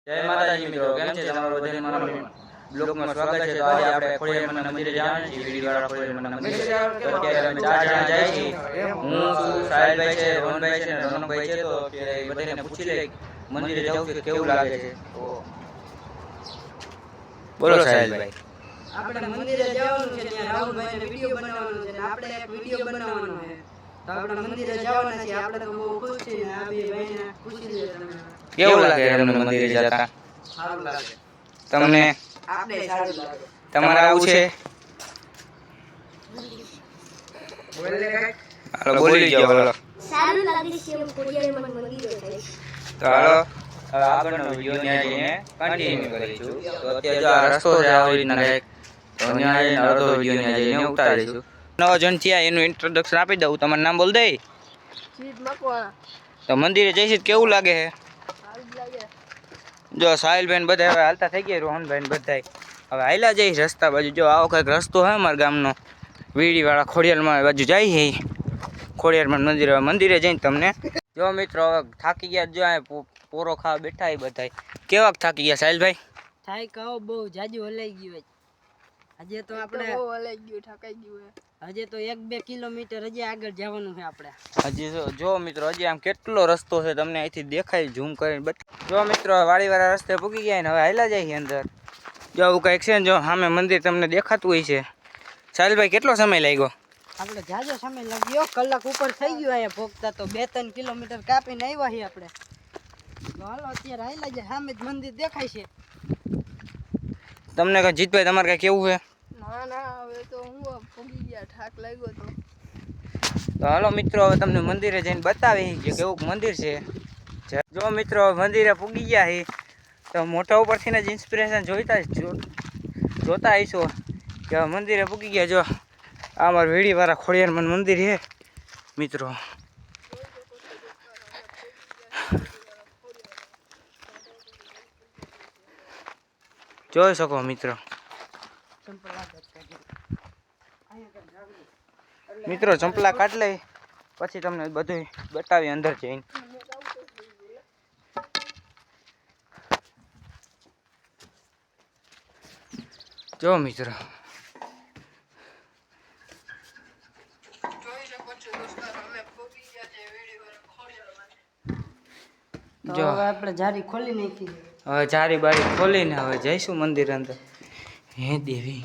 જય માતાજી મિત્રો, કેમ છે તમારું બધાને મારા બ્લોગમાં સ્વાગત છે। તો આજે આપણે ખોડિયારમાંના મંદિરે જવાના છીએ, વીડીવાળા ખોડિયારમાંના મંદિરે। તો અત્યારે અમે 4 જણા જાય છીએ, હું છું, સાહિલભાઈ છે, રોહનભાઈ છે અને રોનકભાઈ છે। તો અત્યારે બધાને પૂછી લઈ મંદિરે જવું છે કેવું લાગે છે। તો બોલો સાહિલભાઈ। આપણે મંદિરે જવાનું છે, ત્યાં રાહુલભાઈને વિડિયો બનાવવાનો છે અને આપણે એક વિડિયો બનાવવાનો છે। તો આપણે મંદિરે જવાના છીએ, આપણે તો બહુ ખુશ છીએ ને આ બે ભાઈને પૂછી લે તમે કેવું લાગે તમને મંદિરે જતા? સારું લાગે તમને? આપણે સારું લાગે। તમારે આવું છે? બોલ લે કાઈ। હાલો બોલી જાઓ હાલો। સારું લાગે છે એમ ખોડિયારમાં મંદિરે જાય। તો હાલો હવે આગળનો વિડિયો ત્યાં જઈને કન્ટિન્યુ કરીશું। તો અત્યારે જો આ રસ્તો છે આવી રીતના કંઈક, તો ત્યાં જઈને અડધો વિડિયો ત્યાં જઈને ઉતારીશું। નવો જણ થયા એનું ઇન્ટ્રોડક્શન આપી દઉં, તમારું નામ બોલ દે। જીત મકવાણા। તો મંદિરે જઈશું કેવું લાગે છે? સારું લાગે। જો સાહિલભાઈ બધા હવે હાલતા થઈ ગયા, રોહનભાઈ બધા હવે હાલ્યા જઈશ રસ્તા બાજુ। જો આવો કંઈક રસ્તો હે અમારા ગામનો, વીડીવાળા ખોડિયારમાં બાજુ જાય છે ખોડિયારમાં મંદિરે। મંદિરે જઈને તમને જો મિત્રો હવે થાકી ગયા, જો આ પોરો ખાવા બેઠા એ બધા કેવાક થાકી ગયા સાહિલભાઈ? થાય કહો બહુ જાજુ હલાઈ ગયું હજે તો આપણે બહુ હલાઈ ગયું, ઠકાઈ ગયું હજે તો 1-2 કિલોમીટર હજી આગળ જવાનું છે આપણે। હજી જો મિત્રો હજી આમ કેટલો રસ્તો છે તમને અહીંથી દેખાય, ઝૂમ કરીને જો મિત્રો વાડીવાળા રસ્તે પૂગી ગયા ને હવે હાલ્યા જાય અંદર। જો આવું કંઈક છે ને, જો સામે મંદિર તમને દેખાતું હોય છે। સાહિલભાઈ કેટલો સમય લાગ્યો? આપણે જાજો સમય લાગ્યો, કલાક ઉપર થઈ ગયો અહીંયા ભોગતા। તો 2-3 કિલોમીટર કાપીને આવ્યા છીએ આપણે। તો હાલો અત્યારે હાલ્યા જાય, સામે જ મંદિર દેખાય છે। તમને કઈ જીતભાઈ તમારે કઈ કેવું છે? ના ના, હવે તો હું ફૂગી ગયા, ઠાક લાગ્યો તો હાલો મિત્રો હવે તમને મંદિરે જઈને બતાવી કે કેવું મંદિર છે। જો મિત્રો મંદિરે પૂગી ગયા છે, તો મોટા ઉપરથી જ ઇન્સ્પિરેશન જોતા આવીશું કે મંદિરે પૂગી ગયા। જો આ અમારા વીડીવાળા ખોડિયારમાં મંદિર છે મિત્રો। જોઈ શકો મિત્રો। મિત્રો ચંપલા કાઢ લઈ પછી તમને બધું બતાવી અંદર જઈને। જો મિત્રો જો હવે આપણે જારી ખોલી નાખી, હવે જારી બારી ખોલીને હવે જઈશું મંદિર અંદર। હે દેવી,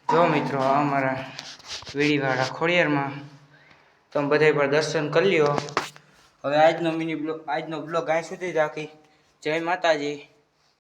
જો મિત્રો અમારા વીડીવાળા ખોડિયારમાં તમે બધા પર દર્શન કરી લ્યો। હવે આજનો બ્લોગ અહીં સુધી રાખી। જય માતાજી।